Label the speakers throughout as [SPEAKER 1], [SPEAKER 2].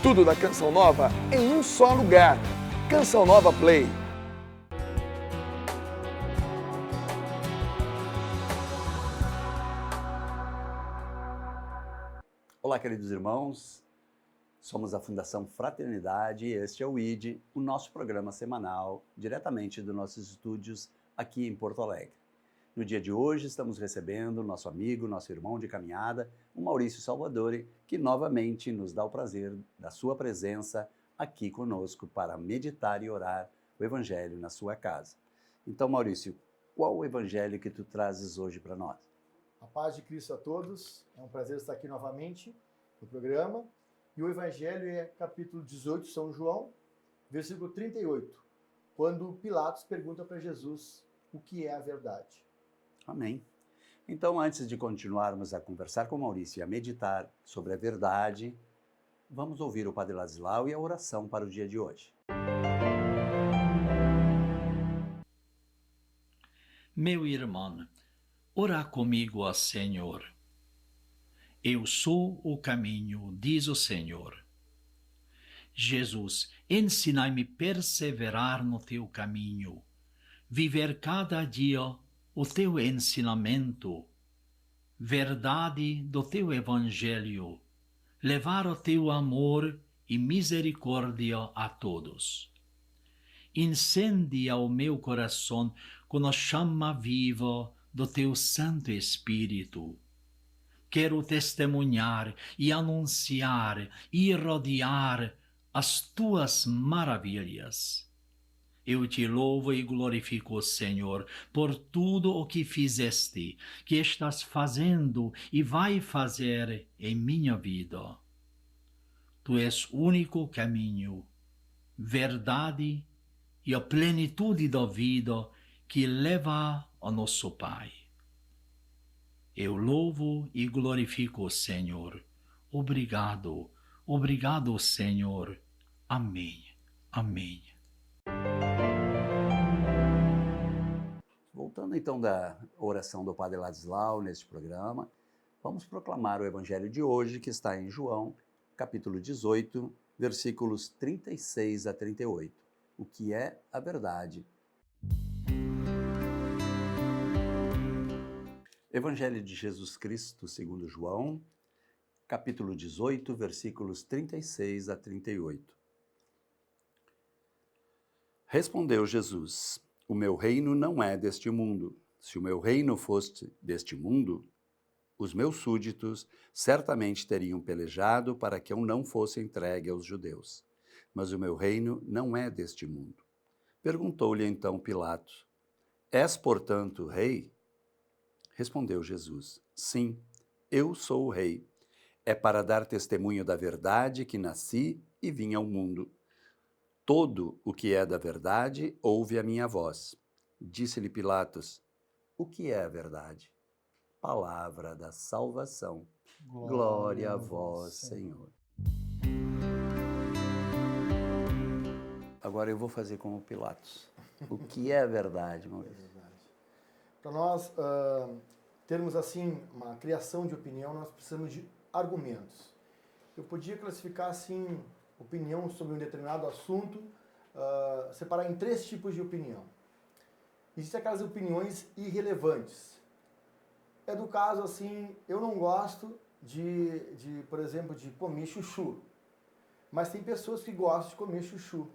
[SPEAKER 1] Tudo da Canção Nova em um só lugar. Canção Nova Play.
[SPEAKER 2] Olá, queridos irmãos. Somos a Fundação Fraternidade e este é o ID, o nosso programa semanal, diretamente dos nossos estúdios aqui em Porto Alegre. No dia de hoje, estamos recebendo nosso amigo, nosso irmão de caminhada, o Maurício Salvadori, que novamente nos dá o prazer da sua presença aqui conosco para meditar e orar o Evangelho na sua casa. Então, Maurício, qual o Evangelho que tu trazes hoje para nós?
[SPEAKER 3] A paz de Cristo a todos, é um prazer estar aqui novamente no programa. E o Evangelho é capítulo 18, São João, versículo 38, quando Pilatos pergunta para Jesus o que é a verdade.
[SPEAKER 2] Amém. Então, antes de continuarmos a conversar com Maurício e a meditar sobre a verdade, vamos ouvir o Padre Ladislau e a oração para o dia de hoje.
[SPEAKER 4] Meu irmão, ora comigo ao Senhor. Eu sou o caminho, diz o Senhor. Jesus, ensina-me a perseverar no teu caminho, viver cada dia o teu ensinamento, verdade do teu Evangelho, levar o teu amor e misericórdia a todos. Incendia o meu coração com a chama viva do teu Santo Espírito. Quero testemunhar e anunciar e rodear as tuas maravilhas. Eu te louvo e glorifico, Senhor, por tudo o que fizeste, que estás fazendo e vai fazer em minha vida. Tu és o único caminho, verdade e a plenitude da vida que leva ao nosso Pai. Eu louvo e glorifico o Senhor. Obrigado, obrigado, Senhor. Amém, amém.
[SPEAKER 2] Voltando então da oração do Padre Ladislau neste programa, vamos proclamar o Evangelho de hoje, que está em João, capítulo 18, versículos 36 a 38. O que é a verdade? Evangelho de Jesus Cristo, segundo João, capítulo 18, versículos 36 a 38. Respondeu Jesus: O meu reino não é deste mundo. Se o meu reino fosse deste mundo, os meus súditos certamente teriam pelejado para que eu não fosse entregue aos judeus. Mas o meu reino não é deste mundo. Perguntou-lhe então Pilatos: És, portanto, rei? Respondeu Jesus: Sim, eu sou o rei. É para dar testemunho da verdade que nasci e vim ao mundo. Todo o que é da verdade ouve a minha voz. Disse-lhe Pilatos: O que é a verdade? Palavra da salvação. Glória a vós, Senhor. Agora eu vou fazer como Pilatos. O que é a verdade, Maurício?
[SPEAKER 3] Para nós termos assim uma criação de opinião, nós precisamos de argumentos. Eu podia classificar assim opinião sobre um determinado assunto, separar em 3 tipos de opinião. Existem aquelas opiniões irrelevantes. É do caso assim, eu não gosto por exemplo, de comer chuchu, mas tem pessoas que gostam de comer chuchu.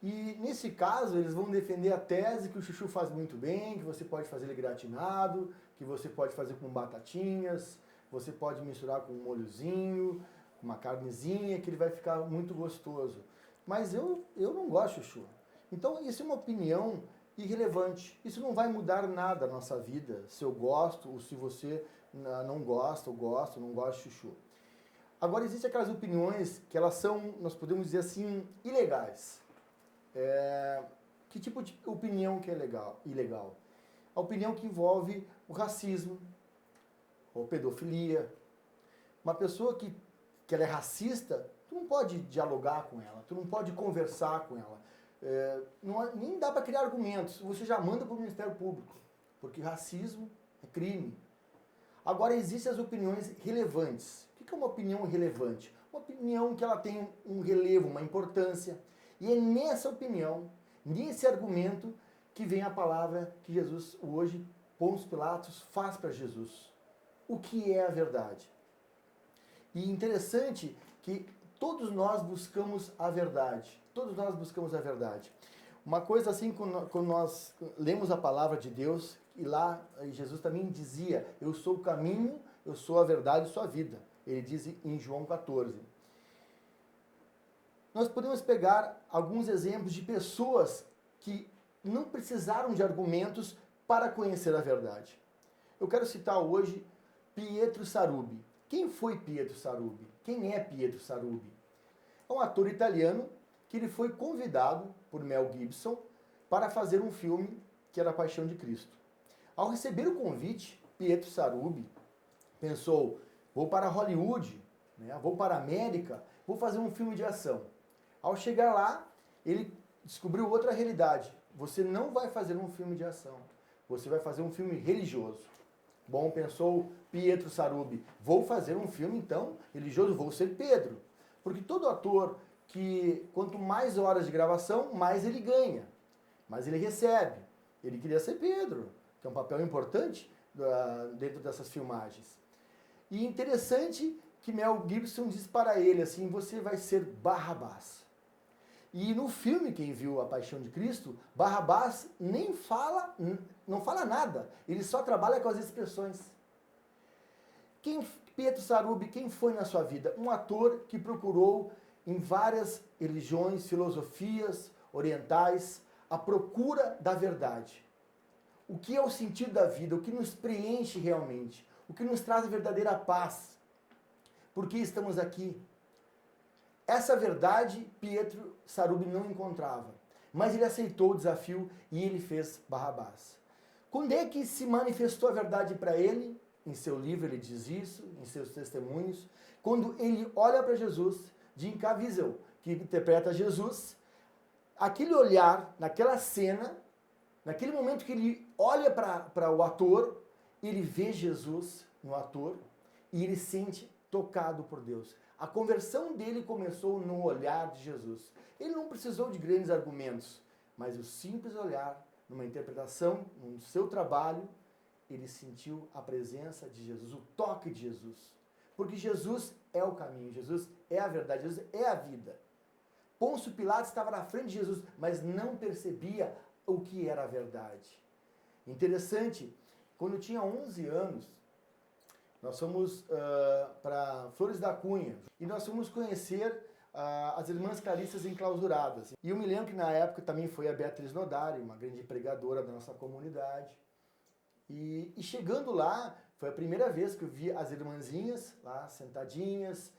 [SPEAKER 3] E nesse caso, eles vão defender a tese que o chuchu faz muito bem, que você pode fazer ele gratinado, que você pode fazer com batatinhas, você pode misturar com um molhozinho, uma carnezinha, que ele vai ficar muito gostoso. Mas eu não gosto de chuchu. Então, isso é uma opinião irrelevante. Isso não vai mudar nada na nossa vida, se eu gosto ou se você não gosta, ou gosta ou não gosta de chuchu. Agora, existem aquelas opiniões que elas são, nós podemos dizer assim, ilegais. Que tipo de opinião que é ilegal? A opinião que envolve o racismo, ou pedofilia. Uma pessoa que ela é racista, tu não pode dialogar com ela, tu não pode conversar com ela. Nem dá para criar argumentos, você já manda para o Ministério Público, porque racismo é crime. Agora, existem as opiniões relevantes. O que é uma opinião relevante? Uma opinião que ela tem um relevo, uma importância. E é nessa opinião, nesse argumento, que vem a palavra que Jesus, hoje, Pôncio Pilatos, faz para Jesus. O que é a verdade? E interessante que todos nós buscamos a verdade. Todos nós buscamos a verdade. Uma coisa assim, quando nós lemos a palavra de Deus, e lá Jesus também dizia, eu sou o caminho, eu sou a verdade e sou a vida. Ele diz em João 14. Nós podemos pegar alguns exemplos de pessoas que não precisaram de argumentos para conhecer a verdade. Eu quero citar hoje Pietro Sarubi. Quem foi Pietro Sarubi? Quem é Pietro Sarubi? É um ator italiano que ele foi convidado por Mel Gibson para fazer um filme que era A Paixão de Cristo. Ao receber o convite, Pietro Sarubi pensou, vou para Hollywood, né? Vou para a América, vou fazer um filme de ação. Ao chegar lá, ele descobriu outra realidade. Você não vai fazer um filme de ação, você vai fazer um filme religioso. Bom, pensou Pietro Sarubi, vou fazer um filme então religioso, vou ser Pedro. Porque todo ator que quanto mais horas de gravação, mais ele ganha, mais ele recebe. Ele queria ser Pedro, que é um papel importante dentro dessas filmagens. E interessante que Mel Gibson diz para ele assim, você vai ser Barrabás. E no filme, quem viu A Paixão de Cristo, Barrabás nem fala, não fala nada, ele só trabalha com as expressões. Pietro Sarubi, quem foi na sua vida? Um ator que procurou em várias religiões, filosofias orientais, a procura da verdade. O que é o sentido da vida? O que nos preenche realmente? O que nos traz a verdadeira paz? Por que estamos aqui? Essa verdade Pietro Sarubi não encontrava, mas ele aceitou o desafio e ele fez Barrabás. Quando é que se manifestou a verdade para ele? Em seu livro ele diz isso, em seus testemunhos. Quando ele olha para Jesus, Jim Caviezel, que interpreta Jesus, aquele olhar, naquela cena, naquele momento que ele olha para o ator, ele vê Jesus no ator e ele sente tocado por Deus. A conversão dele começou no olhar de Jesus. Ele não precisou de grandes argumentos, mas o simples olhar, numa interpretação, no seu trabalho, ele sentiu a presença de Jesus, o toque de Jesus. Porque Jesus é o caminho, Jesus é a verdade, Jesus é a vida. Pôncio Pilatos estava na frente de Jesus, mas não percebia o que era a verdade. Interessante, quando eu tinha 11 anos, nós fomos para Flores da Cunha e nós fomos conhecer as Irmãs Clarissas Enclausuradas. E eu me lembro que na época também foi a Beatriz Nodari, uma grande pregadora da nossa comunidade. E chegando lá, foi a primeira vez que eu vi as irmãzinhas lá sentadinhas,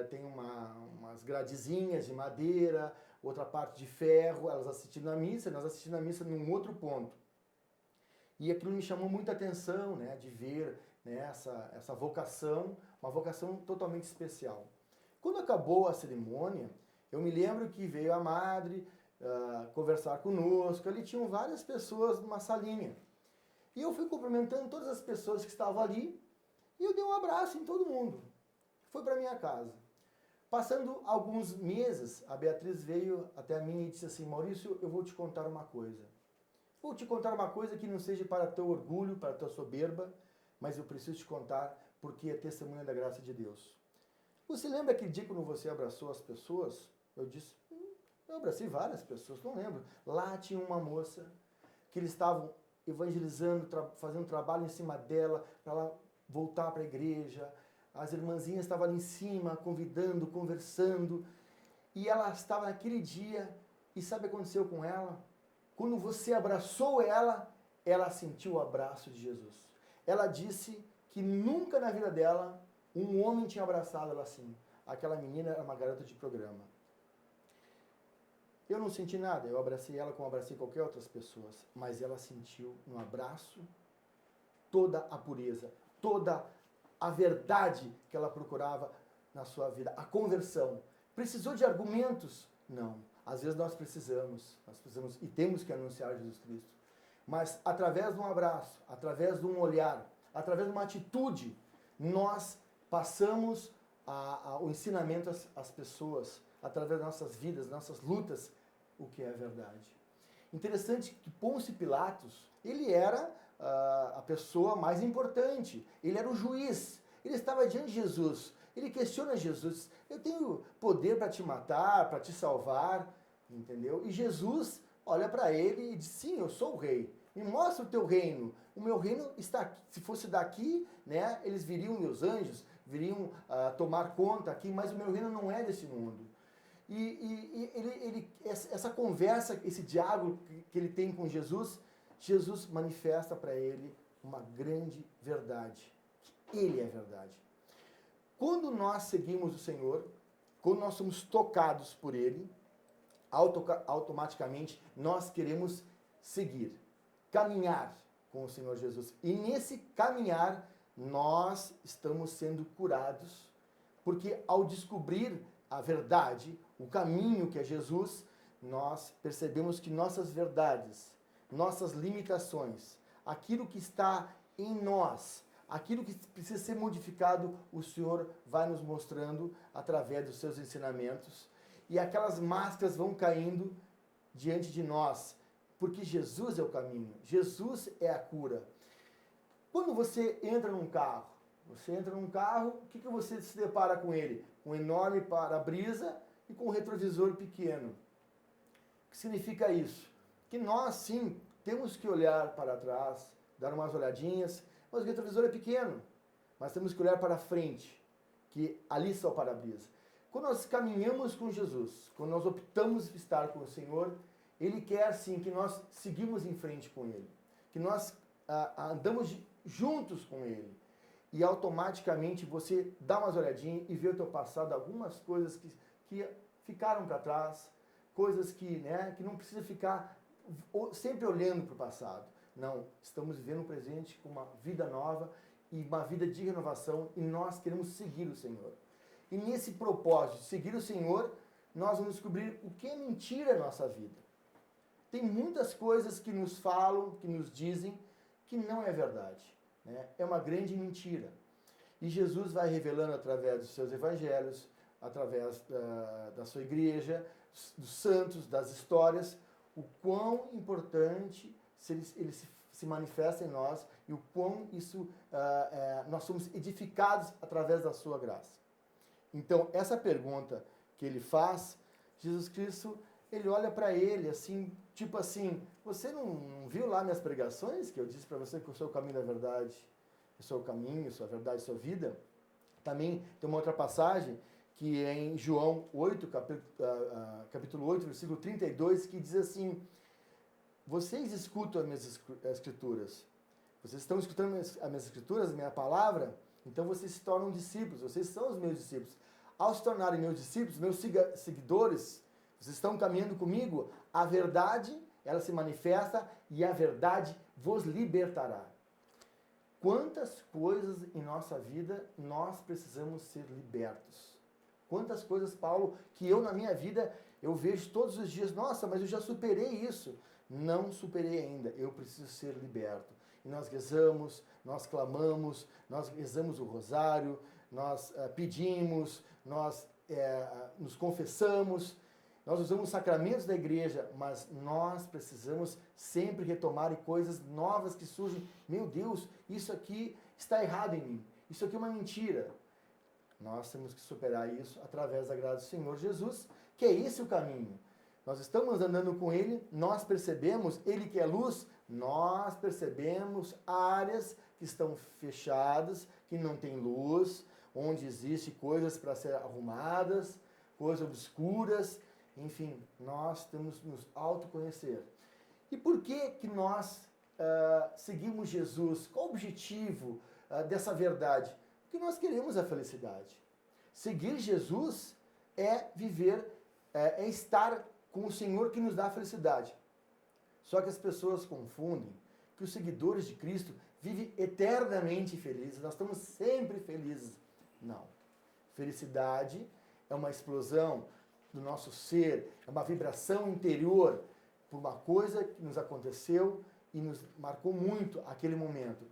[SPEAKER 3] tem umas gradezinhas de madeira, outra parte de ferro, elas assistindo a missa, nós assistindo a missa num outro ponto. E aquilo me chamou muita atenção, né, de ver, né, essa vocação, uma vocação totalmente especial. Quando acabou a cerimônia, eu me lembro que veio a madre conversar conosco, ali tinham várias pessoas numa salinha. E eu fui cumprimentando todas as pessoas que estavam ali, e eu dei um abraço em todo mundo. Fui para minha casa. Passando alguns meses, a Beatriz veio até mim e disse assim, Maurício, eu vou te contar uma coisa. Vou te contar uma coisa que não seja para teu orgulho, para tua soberba, mas eu preciso te contar porque é testemunha da graça de Deus. Você lembra aquele dia quando você abraçou as pessoas? Eu disse, eu abracei várias pessoas, não lembro. Lá tinha uma moça que eles estavam evangelizando, fazendo trabalho em cima dela, para ela voltar para a igreja. As irmãzinhas estavam ali em cima, convidando, conversando. E ela estava naquele dia, e sabe o que aconteceu com ela? Quando você abraçou ela, ela sentiu o abraço de Jesus. Ela disse que nunca na vida dela um homem tinha abraçado ela assim. Aquela menina era uma garota de programa. Eu não senti nada, eu abracei ela como abracei qualquer outras pessoas, mas ela sentiu no abraço toda a pureza, toda a verdade que ela procurava na sua vida, a conversão. Precisou de argumentos? Não. Às vezes nós precisamos e temos que anunciar Jesus Cristo. Mas através de um abraço, através de um olhar, através de uma atitude, nós passamos o ensinamento às pessoas, através das nossas vidas, nossas lutas, o que é a verdade. Interessante que Pôncio Pilatos, ele era a pessoa mais importante, ele era o juiz, ele estava diante de Jesus, ele questiona Jesus, eu tenho poder para te matar, para te salvar, entendeu? E Jesus olha para ele e diz, sim, eu sou o rei, me mostra o teu reino, o meu reino está aqui, se fosse daqui, né, eles viriam, meus anjos, viriam tomar conta aqui, mas o meu reino não é desse mundo. Essa conversa, esse diálogo que ele tem com Jesus, Jesus manifesta para ele uma grande verdade, que ele é verdade. Quando nós seguimos o Senhor, quando nós somos tocados por ele, automaticamente nós queremos seguir, caminhar com o Senhor Jesus. E nesse caminhar, nós estamos sendo curados, porque ao descobrir a verdade, o caminho que é Jesus, nós percebemos que nossas verdades, nossas limitações, aquilo que está em nós, aquilo que precisa ser modificado, o Senhor vai nos mostrando através dos seus ensinamentos, e aquelas máscaras vão caindo diante de nós, porque Jesus é o caminho, Jesus é a cura. Quando você entra num carro, o que você se depara com ele? Um enorme para-brisa e com um retrovisor pequeno. O que significa isso? Que nós, sim, temos que olhar para trás, dar umas olhadinhas, mas o retrovisor é pequeno. Mas temos que olhar para frente, que ali está o para-brisa. Quando nós caminhamos com Jesus, quando nós optamos por estar com o Senhor, Ele quer, sim, que nós seguimos em frente com Ele. Que nós andamos juntos com Ele. E automaticamente você dá umas olhadinhas e vê o teu passado, algumas coisas que ficaram para trás, coisas que não precisa ficar sempre olhando para o passado. Não, estamos vivendo o presente com uma vida nova e uma vida de renovação e nós queremos seguir o Senhor. E nesse propósito de seguir o Senhor, nós vamos descobrir o que é mentira na nossa vida. Tem muitas coisas que nos falam, que nos dizem que não é verdade. É uma grande mentira. E Jesus vai revelando através dos seus evangelhos, através da sua igreja, dos santos, das histórias, o quão importante ele se manifesta em nós e o quão nós somos edificados através da sua graça. Então, essa pergunta que ele faz, Jesus Cristo, ele olha para ele assim, tipo assim, você não viu lá minhas pregações, que eu disse para você que eu sou o caminho da verdade, eu sou o caminho, sou a verdade, sou a vida? Também tem uma outra passagem, que é em João 8, capítulo 8, versículo 32, que diz assim, vocês escutam as minhas escrituras, vocês estão escutando as minhas escrituras, a minha palavra, então vocês se tornam discípulos, vocês são os meus discípulos. Ao se tornarem meus discípulos, meus seguidores, vocês estão caminhando comigo, a verdade, ela se manifesta e a verdade vos libertará. Quantas coisas em nossa vida nós precisamos ser libertos? Quantas coisas, Paulo, que eu na minha vida, eu vejo todos os dias, nossa, mas eu já superei isso. Não superei ainda, eu preciso ser liberto. E nós rezamos, nós clamamos, nós rezamos o rosário, nós pedimos, nós nos confessamos, nós usamos os sacramentos da igreja, mas nós precisamos sempre retomar coisas novas que surgem. Meu Deus, isso aqui está errado em mim, isso aqui é uma mentira. Nós temos que superar isso através da graça do Senhor Jesus, que é esse o caminho. Nós estamos andando com Ele, nós percebemos, Ele que é luz, nós percebemos áreas que estão fechadas, que não tem luz, onde existem coisas para ser arrumadas, coisas obscuras, enfim, nós temos que nos autoconhecer. E por que nós seguimos Jesus? Qual o objetivo dessa verdade? Porque nós queremos a felicidade. Seguir Jesus é viver, é estar com o Senhor que nos dá a felicidade. Só que as pessoas confundem que os seguidores de Cristo vivem eternamente felizes, nós estamos sempre felizes. Não. Felicidade é uma explosão do nosso ser, é uma vibração interior por uma coisa que nos aconteceu e nos marcou muito aquele momento.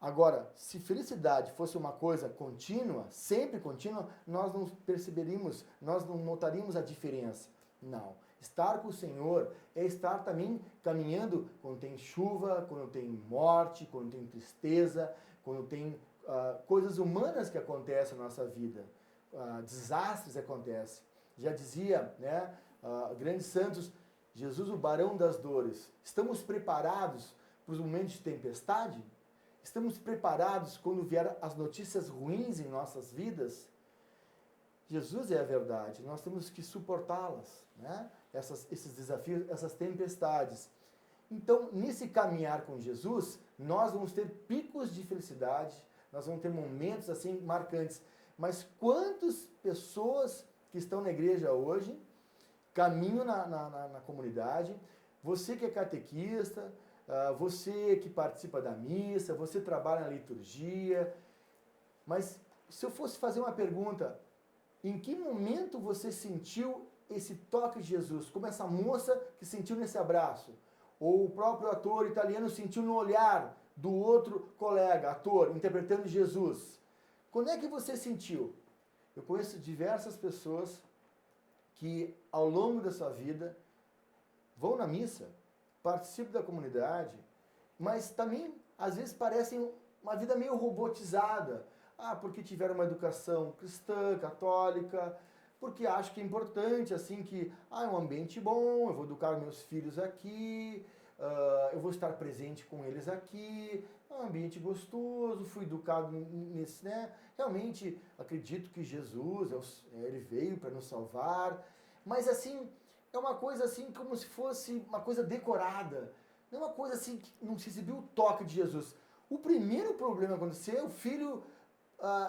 [SPEAKER 3] Agora, se felicidade fosse uma coisa contínua, sempre contínua, nós não perceberíamos, nós não notaríamos a diferença. Não. Estar com o Senhor é estar também caminhando quando tem chuva, quando tem morte, quando tem tristeza, quando tem coisas humanas que acontecem na nossa vida, desastres acontecem. Já dizia, né, grandes santos, Jesus, o barão das dores. Estamos preparados para os momentos de tempestade? Estamos preparados quando vier as notícias ruins em nossas vidas? Jesus é a verdade, nós temos que suportá-las, né? Esses desafios, essas tempestades. Então, nesse caminhar com Jesus, nós vamos ter picos de felicidade, nós vamos ter momentos assim marcantes. Mas quantas pessoas que estão na igreja hoje, caminham na comunidade, você que é catequista, você que participa da missa, você trabalha na liturgia, mas se eu fosse fazer uma pergunta, em que momento você sentiu esse toque de Jesus? Como essa moça que sentiu nesse abraço? Ou o próprio ator italiano sentiu no olhar do outro colega, ator, interpretando Jesus? Quando é que você sentiu? Eu conheço diversas pessoas que ao longo da sua vida vão na missa, participam da comunidade, mas também às vezes parecem uma vida meio robotizada. Porque tiveram uma educação cristã, católica, porque acho que é importante, assim, que é um ambiente bom, eu vou educar meus filhos aqui, eu vou estar presente com eles aqui, é um ambiente gostoso, fui educado nesse, né? Realmente acredito que Jesus, ele veio para nos salvar, mas assim, é uma coisa assim como se fosse uma coisa decorada, não é uma coisa assim que não se recebeu o toque de Jesus. O primeiro problema acontecer, o filho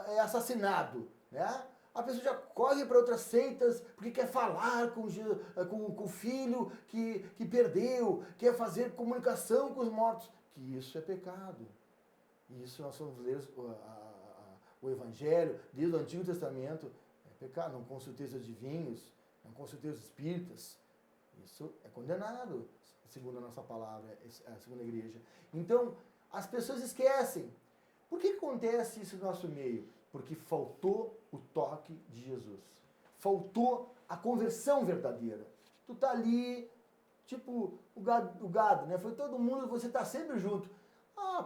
[SPEAKER 3] é assassinado, né? A pessoa já corre para outras seitas porque quer falar com o filho que perdeu, quer fazer comunicação com os mortos, que isso é pecado. Isso nós vamos ler o Evangelho, desde o Antigo Testamento, é pecado. Não consulteis os adivinhos, não consulteis os espíritas. Isso é condenado, segundo a nossa palavra, segundo a igreja. Então, as pessoas esquecem. Por que acontece isso no nosso meio? Porque faltou o toque de Jesus. Faltou a conversão verdadeira. Tu tá ali, tipo o gado, né? Foi todo mundo, você tá sempre junto.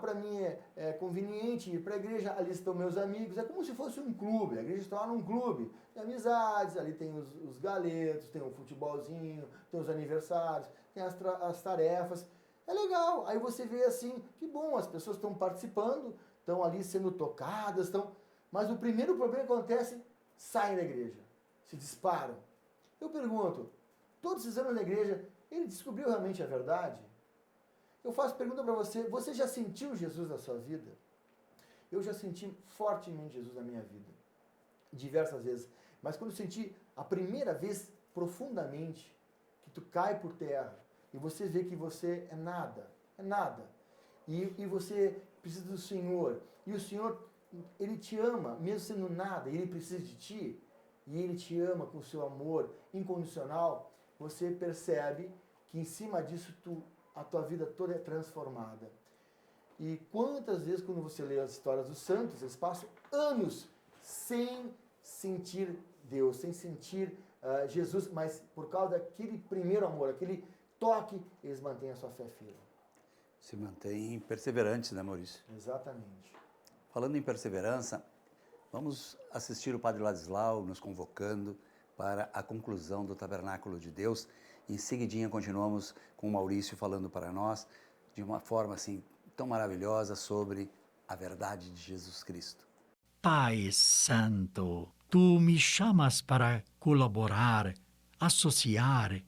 [SPEAKER 3] Para mim é conveniente ir para a igreja, ali estão meus amigos. É como se fosse um clube, a igreja está lá num clube. Tem amizades, ali tem os galetos, tem o futebolzinho, tem os aniversários, tem as tarefas. É legal. Aí você vê assim, que bom, as pessoas estão participando, estão ali sendo tocadas, mas o primeiro problema que acontece, saem da igreja, se disparam. Eu pergunto, todos esses anos na igreja, ele descobriu realmente a verdade? Eu faço pergunta para você, você já sentiu Jesus na sua vida? Eu já senti fortemente Jesus na minha vida, diversas vezes. Mas quando eu senti a primeira vez, profundamente, que tu cai por terra, e você vê que você é nada. E você precisa do Senhor. E o Senhor, Ele te ama, mesmo sendo nada, Ele precisa de ti. E Ele te ama com o seu amor incondicional. Você percebe que em cima disso a tua vida toda é transformada. E quantas vezes quando você lê as histórias dos santos, eles passam anos sem sentir Deus, sem sentir Jesus, mas por causa daquele primeiro amor, aquele toque, eles mantêm a sua fé firme.
[SPEAKER 2] Se mantêm perseverantes, né, Maurício?
[SPEAKER 3] Exatamente.
[SPEAKER 2] Falando em perseverança, vamos assistir o Padre Ladislau nos convocando para a conclusão do Tabernáculo de Deus. Em seguidinha continuamos com o Maurício falando para nós de uma forma assim tão maravilhosa sobre a verdade de Jesus Cristo.
[SPEAKER 4] Pai Santo, tu me chamas para colaborar, associar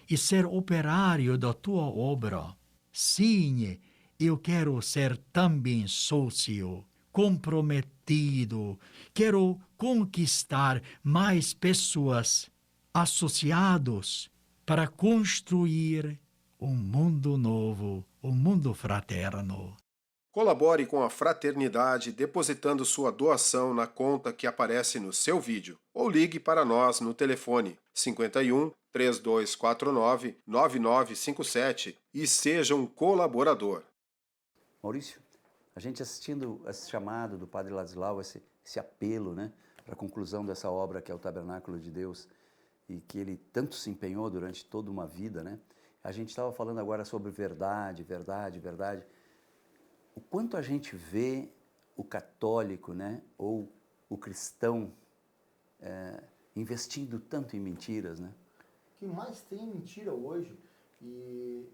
[SPEAKER 4] e ser operário da tua obra. Sim, eu quero ser também sócio, comprometido, quero conquistar mais pessoas, associados, para construir um mundo novo, um mundo fraterno.
[SPEAKER 5] Colabore com a Fraternidade depositando sua doação na conta que aparece no seu vídeo ou ligue para nós no telefone 51 3249 9957 e seja um colaborador.
[SPEAKER 2] Maurício, A gente assistindo esse chamado do Padre Ladislau, esse apelo, né, para a conclusão dessa obra que é o Tabernáculo de Deus, e que ele tanto se empenhou durante toda uma vida, né? A gente estava falando agora sobre verdade, verdade, verdade. O quanto a gente vê o católico, né, ou o cristão investindo tanto em mentiras, né?
[SPEAKER 3] O que mais tem mentira hoje, e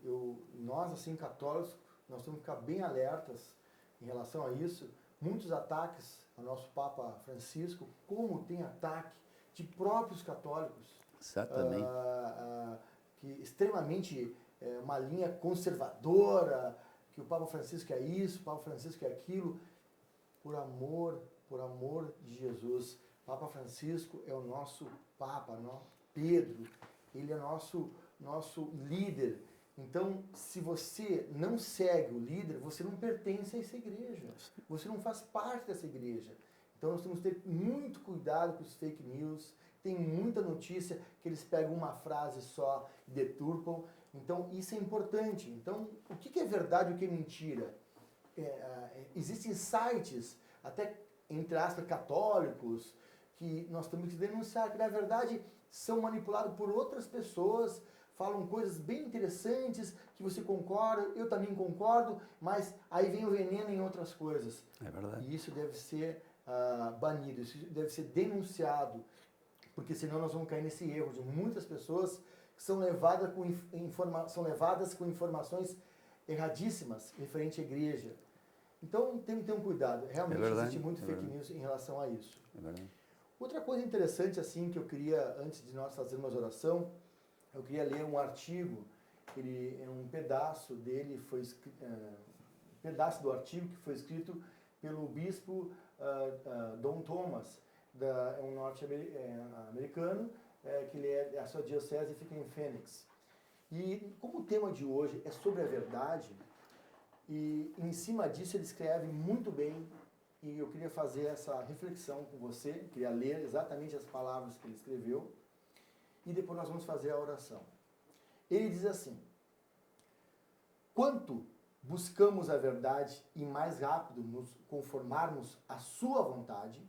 [SPEAKER 3] nós, assim, católicos, nós temos que ficar bem alertas em relação a isso. Muitos ataques ao nosso Papa Francisco, como tem ataque de próprios católicos.
[SPEAKER 2] Exatamente.
[SPEAKER 3] Que extremamente uma linha conservadora, que o Papa Francisco é isso, o Papa Francisco é aquilo. Por amor de Jesus, Papa Francisco é o nosso Papa, Pedro, ele é nosso líder. Então, se você não segue o líder, você não pertence a essa igreja, você não faz parte dessa igreja. Então, nós temos que ter muito cuidado com os fake news. Tem muita notícia que eles pegam uma frase só e deturpam. Então, isso é importante. Então, o que é verdade e o que é mentira? Existem sites, até entre aspas, católicos, que nós temos que denunciar, que na verdade são manipulados por outras pessoas, falam coisas bem interessantes, que você concorda, eu também concordo, mas aí vem o veneno em outras coisas.
[SPEAKER 2] É verdade.
[SPEAKER 3] E isso deve ser banido, isso deve ser denunciado, porque senão nós vamos cair nesse erro de muitas pessoas que são levadas com informações erradíssimas referente à igreja. Então tem que ter um cuidado. Realmente existe muito fake news em relação a isso.
[SPEAKER 2] É verdade.
[SPEAKER 3] Outra coisa interessante assim que eu queria, antes de nós fazermos oração, eu queria ler um artigo, um pedaço dele foi pedaço do artigo que foi escrito pelo bispo Don Thomas, um norte-americano, que a sua diocese fica em Phoenix. E como o tema de hoje é sobre a verdade, e em cima disso ele escreve muito bem, e eu queria fazer essa reflexão com você, queria ler exatamente as palavras que ele escreveu, e depois nós vamos fazer a oração. Ele diz assim: quanto buscamos a verdade e mais rápido nos conformarmos à sua vontade,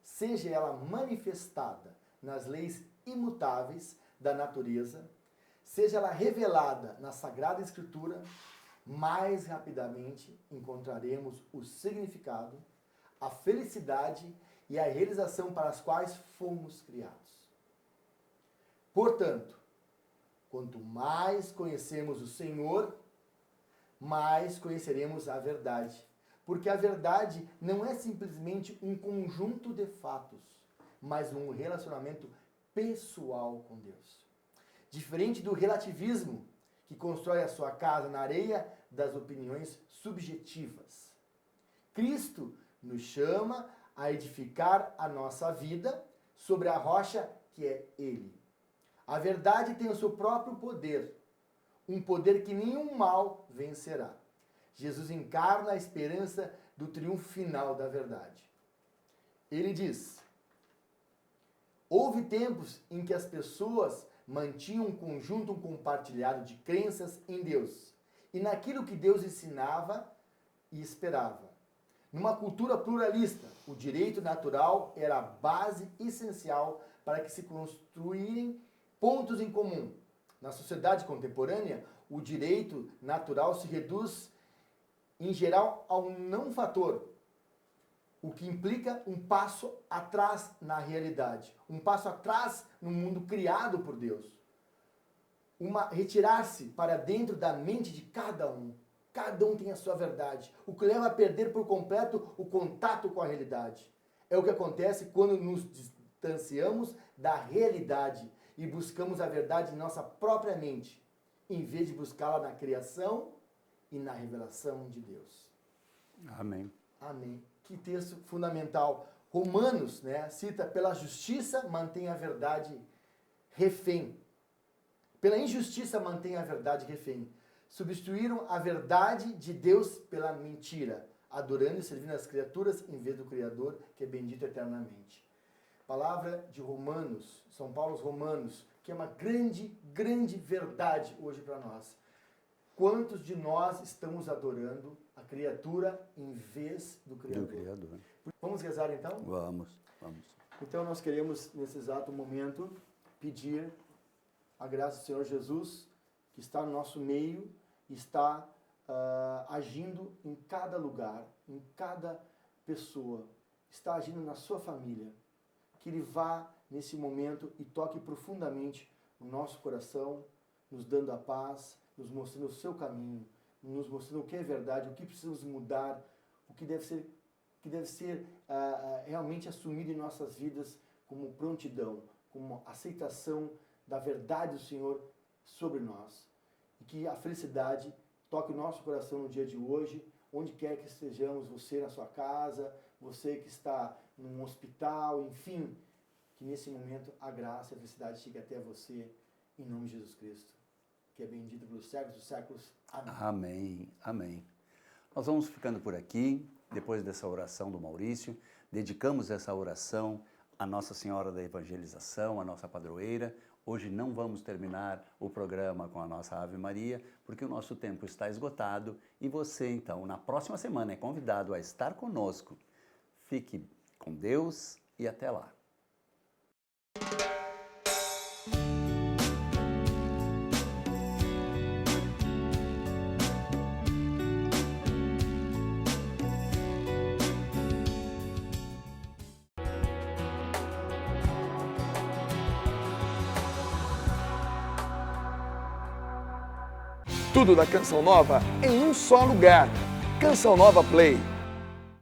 [SPEAKER 3] seja ela manifestada nas leis imutáveis da natureza, seja ela revelada na Sagrada Escritura, mais rapidamente encontraremos o significado, a felicidade e a realização para as quais fomos criados. Portanto, quanto mais conhecemos o Senhor, mais conheceremos a verdade. Porque a verdade não é simplesmente um conjunto de fatos, mas um relacionamento pessoal com Deus. Diferente do relativismo, que constrói a sua casa na areia das opiniões subjetivas. Cristo nos chama a edificar a nossa vida sobre a rocha que é Ele. A verdade tem o seu próprio poder, um poder que nenhum mal vencerá. Jesus encarna a esperança do triunfo final da verdade. Ele diz: houve tempos em que as pessoas mantinham um conjunto compartilhado de crenças em Deus e naquilo que Deus ensinava e esperava. Numa cultura pluralista, o direito natural era a base essencial para que se construírem pontos em comum. Na sociedade contemporânea, o direito natural se reduz, em geral, a um não fator, o que implica um passo atrás na realidade, um passo atrás no mundo criado por Deus. Retirar-se para dentro da mente de cada um. Cada um tem a sua verdade, o que leva a perder por completo o contato com a realidade. É o que acontece quando nos distanciamos da realidade e buscamos a verdade em nossa própria mente, em vez de buscá-la na criação e na revelação de Deus.
[SPEAKER 2] Amém.
[SPEAKER 3] Amém. Que texto fundamental. Romanos, cita: pela justiça mantém a verdade refém. Pela injustiça mantém a verdade refém. Substituíram a verdade de Deus pela mentira, adorando e servindo as criaturas em vez do Criador, que é bendito eternamente. Palavra de Romanos, São Paulo aos Romanos, que é uma grande, grande verdade hoje para nós. quantos de nós estamos adorando a criatura em vez do Criador?
[SPEAKER 2] Do Criador.
[SPEAKER 3] Vamos rezar então?
[SPEAKER 2] Vamos.
[SPEAKER 3] Então nós queremos, nesse exato momento, pedir a graça do Senhor Jesus, que está no nosso meio, está agindo em cada lugar, em cada pessoa, está agindo na sua família. Que Ele vá nesse momento e toque profundamente o nosso coração, nos dando a paz, nos mostrando o seu caminho, nos mostrando o que é verdade, o que precisamos mudar, o que deve ser realmente assumido em nossas vidas como prontidão, como aceitação da verdade do Senhor sobre nós. E que a felicidade toque o nosso coração no dia de hoje, onde quer que estejamos, você na sua casa, você que está num hospital, enfim, que nesse momento a graça e a felicidade chegue até você, em nome de Jesus Cristo, que é bendito pelos séculos dos séculos. Amém.
[SPEAKER 2] Amém, amém. Nós vamos ficando por aqui, depois dessa oração do Maurício, dedicamos essa oração à Nossa Senhora da Evangelização, a nossa padroeira. Hoje não vamos terminar o programa com a nossa Ave Maria, porque o nosso tempo está esgotado e você, então, na próxima semana é convidado a estar conosco. Fique com Deus e até lá.
[SPEAKER 1] Tudo da Canção Nova em um só lugar. Canção Nova Play.